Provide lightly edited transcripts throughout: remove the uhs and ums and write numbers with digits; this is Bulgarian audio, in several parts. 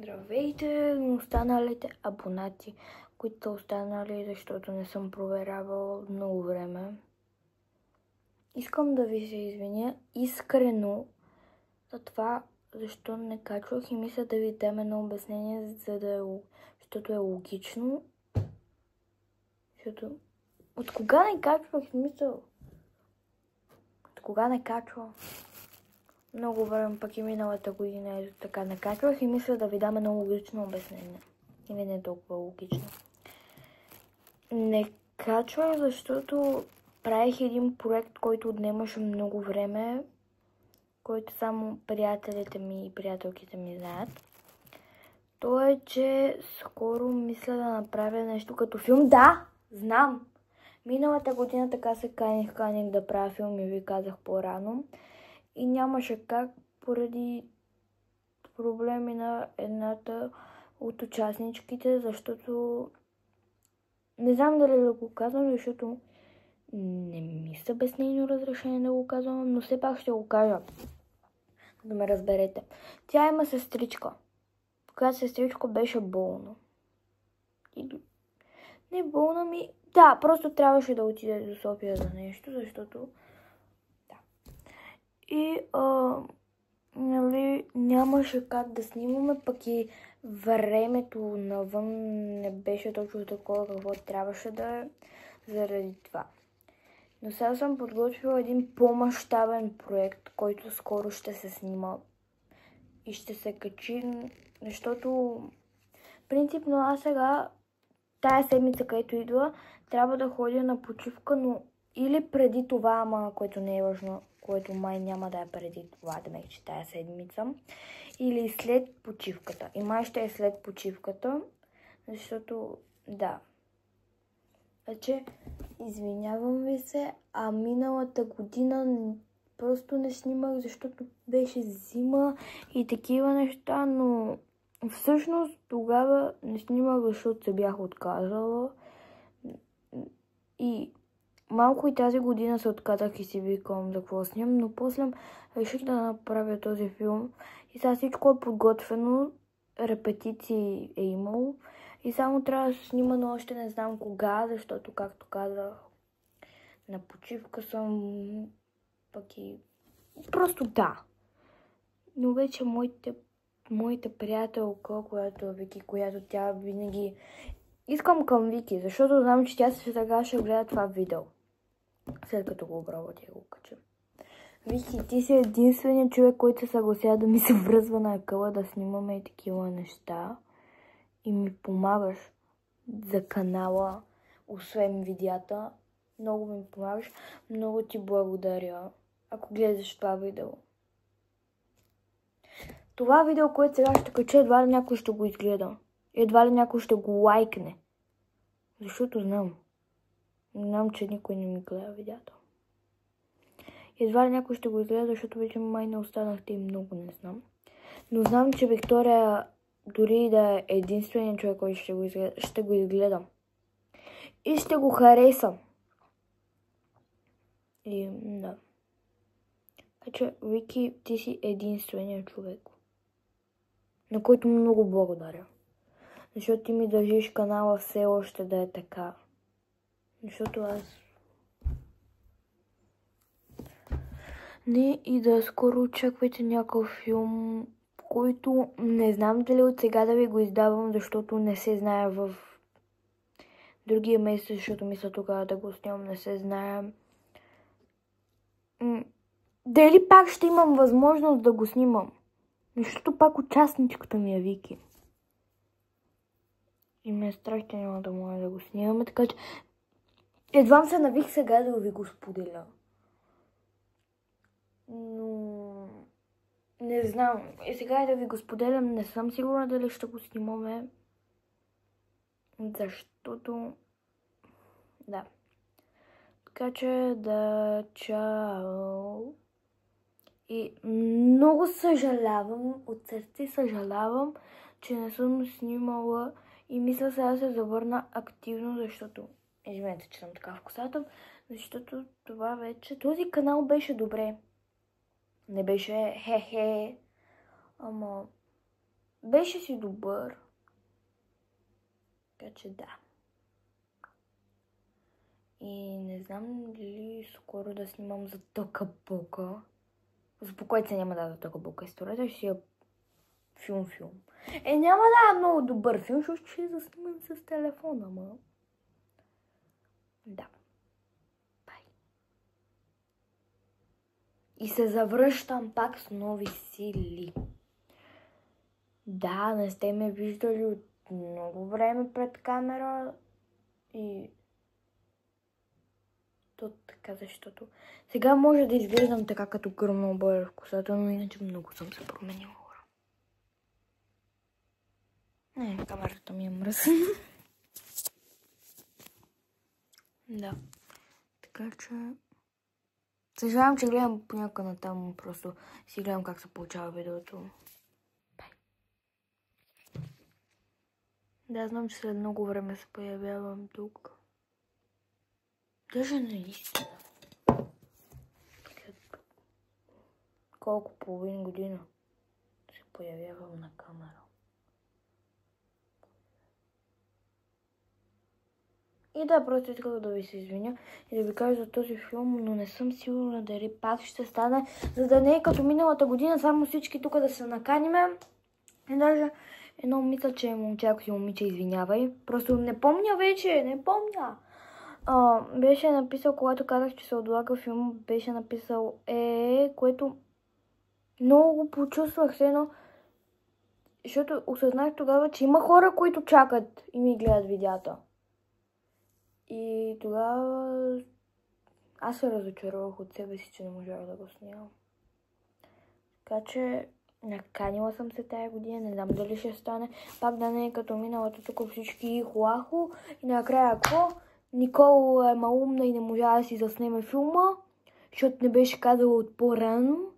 Здравейте на останалите абонати, които са останали, защото не съм проверявала много време. Искам да ви се извиня искрено за това, защо не качвах и мисля да ви дам едно обяснение, защото е логично. Защото от кога не качвах, смисъл? От кога не качвам? Много време, пък и миналата година ето така не качвах и мисля да ви дам едно логично обяснение. Или не толкова логично. Не качвах, защото правих един проект, който отнемаше много време, който само приятелите ми и приятелките ми знаят. То е, че скоро мисля да направя нещо като филм. Да, знам! Миналата година така се каних да правя филм и ви казах по-рано. И нямаше как поради проблеми на едната от участничките, защото не знам дали да го казвам, защото не мисля без нейно разрешение да го казвам, но все пак ще го кажа, да ме разберете. Тя има сестричка, която сестричка беше болна. Не болна ми... Да, просто трябваше да отиде до София за нещо, защото... Да. И... нямаше как да снимаме, пък и времето навън не беше точно такова, какво трябваше да е заради това. Но сега съм подготвила един по-мащабен проект, който скоро ще се снима и ще се качи, защото принципно аз сега, тая седмица, където идва, трябва да ходя на почивка, но или преди това, ама което не е важно, което май няма да е преди това, да ме че тая седмица, или след почивката. И май ще е след почивката, защото да. Значи, извинявам ви се, а миналата година просто не снимах, защото беше зима и такива неща, но всъщност тогава не снимах, защото се бях отказала. И малко и тази година се отказах и си викам за какво снимам, но после реших да направя този филм. И сега всичко е подготвено, репетиции е имало. И само трябва да се снима, но още не знам кога, защото, както казах, на почивка съм, пък и... Просто да. Но вече моята приятелка, която е Вики, която тя винаги... Искам към Вики, защото знам, че тя сега ще гледа това видео. След като го обработя и го кача. Вики, ти си единственият човек, който се съглася да ми се връзва на акъла да снимаме и такива неща. И ми помагаш за канала, освен видеята. Много ми помагаш. Много ти благодаря, ако гледаш това видео. Това видео, което сега ще кача, едва ли някой ще го изгледа. Едва ли някой ще го лайкне. Защото знам. Знам, че никой не ми гледа видеото. Едва ли някой ще го изгледа, защото вече май не останахте и много, не знам. Но знам, че Виктория, дори да е единственият човек, който ще го изгледам. И ще го харесам. И да. Така, Вики, ти си единственият човек, на който много благодаря. Защото ти ми държиш канала все още да е така. Защото аз... Не, и да скоро очаквайте някакъв филм, който не знам дали от сега да ви го издавам, защото не се знае в другия месец, защото мисля тогава да го снимам, не се знае. Дали пак ще имам възможност да го снимам? Защото пак участничката ми е Вики. И ме е страх, че няма да може да го снимаме, така че едва се навих сега да ви го споделя. Но не знам. И сега да ви го споделям, не съм сигурна дали ще го снимаме. Защото... Да. Така че да, чао. И много съжалявам, от сърце съжалявам, че не съм снимала и мисля сега да се завърна активно, защото... Извинете, че съм така в косата, защото това вече... Този канал беше добре. Не беше хе-хе, ама Беше си добър. Така че да. И не знам дали скоро да снимам за Тока-Бока. Успокойте се, няма да за Тока-Бока историята, ще си я филм. Няма да е много добър филм, защото ще заснимам с телефона, ма. Да. Бай. И се завръщам пак с нови сили. Да, не сте ме виждали от много време пред камера и то така, защото сега може да изглеждам така като гръмно обоя в косата, но иначе много съм се променила. Не, камерата ми е мръсна. Да. Така че... Съжалявам, че гледам понякога натам, просто си гледам как се получава видеото. Бай. Да, знам, че след много време се появявам тук. Даже наистина. Колко половин година се появявам на камера. И да, просто исках да ви се извиня и да ви кажа за този филм, но не съм сигурна дали пак ще стане, за да не е като миналата година, само всички тук да се наканиме. И даже едно мисля, че момче, ако си момиче, извинявай. Просто не помня вече, не помня. Беше написал, когато казах, че се отлага филм, беше написал което много го почувствах се, но защото осъзнах тогава, че има хора, които чакат и ми гледат видеята. И тогава аз се разочаровах от себе си, че не можах да го снимам. Така че наканила съм се тая година, не знам дали ще стане. Пак да не е като миналата тук всички хуахо. И накрая ако Никол е малумна и не можа да си заснеме филма, защото не беше казала от по-рано.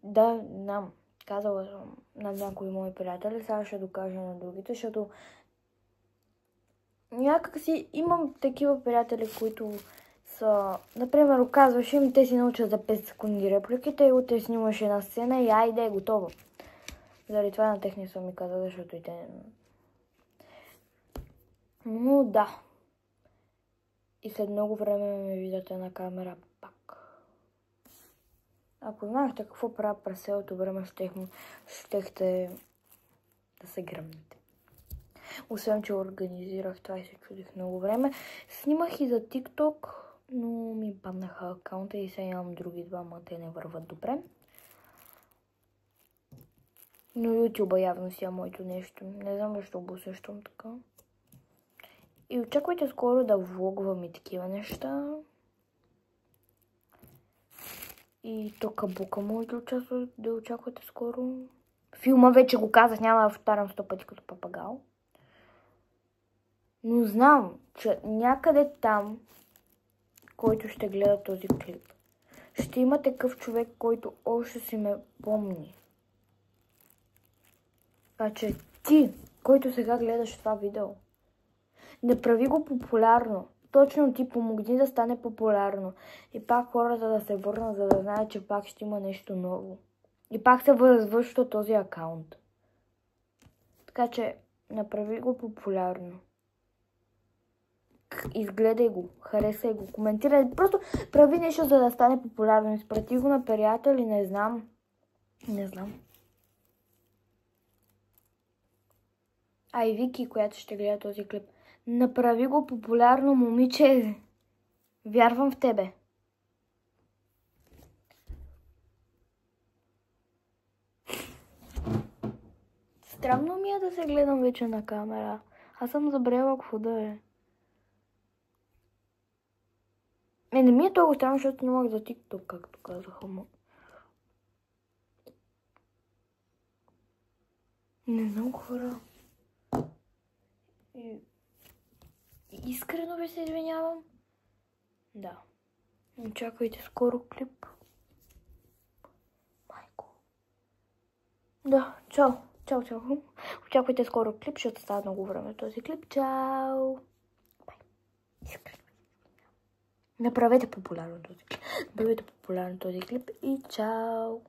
Да, знам, казала съм на някои мои приятели, сега ще докажа на другите, защото някак си имам такива приятели, които са, например, казваш им, те си научат за 5 секунди репликите и утре снимаш една сцена и айде е готово. Заради това на техния съм ми казал, защото и те... Но да. И след много време ме виждате на камера пак. Ако знаехте какво правя през цялото време, щехте да се гръмнете. Освен, че организирах това и се чудих много време. Снимах и за TikTok, но ми паднаха акаунта и сега имам други двама, те не върват добре. Но YouTube явно си е моето нещо. Не знам защо го усещам така. И очаквайте скоро да влогвам и такива неща. И Тока-Бока може да очаквате скоро. Филма вече го казах, няма да повтарям 100 пъти като папагал. Но знам, че някъде там, който ще гледа този клип, ще има такъв човек, който още си ме помни. Така че ти, който сега гледаш това видео, не прави го популярно. Точно ти помогни да стане популярно. И пак хората да се върнат, за да знаят, че пак ще има нещо ново. И пак се възвръща този акаунт. Така че направи го популярно. Изгледай го, харесай го, коментирай. Просто прави нещо, за да стане популярно. Изпрати го на приятели, не знам. Не знам. А и Вики, която ще гледа този клип. Направи го популярно, момиче. Вярвам в тебе. Странно ми е да се гледам вече на камера. Аз съм забрела какво да е. Не ми е толкова странно, защото снимах за TikTok, както казаха му. Не знам, хора. Искрено ви се извинявам. Да. Очаквайте скоро клип. Майко. Да, чао. Чао. Очаквайте скоро клип, защото става много време този клип. Чао. Бай. Искрено. Направете популярно този клип. И чао.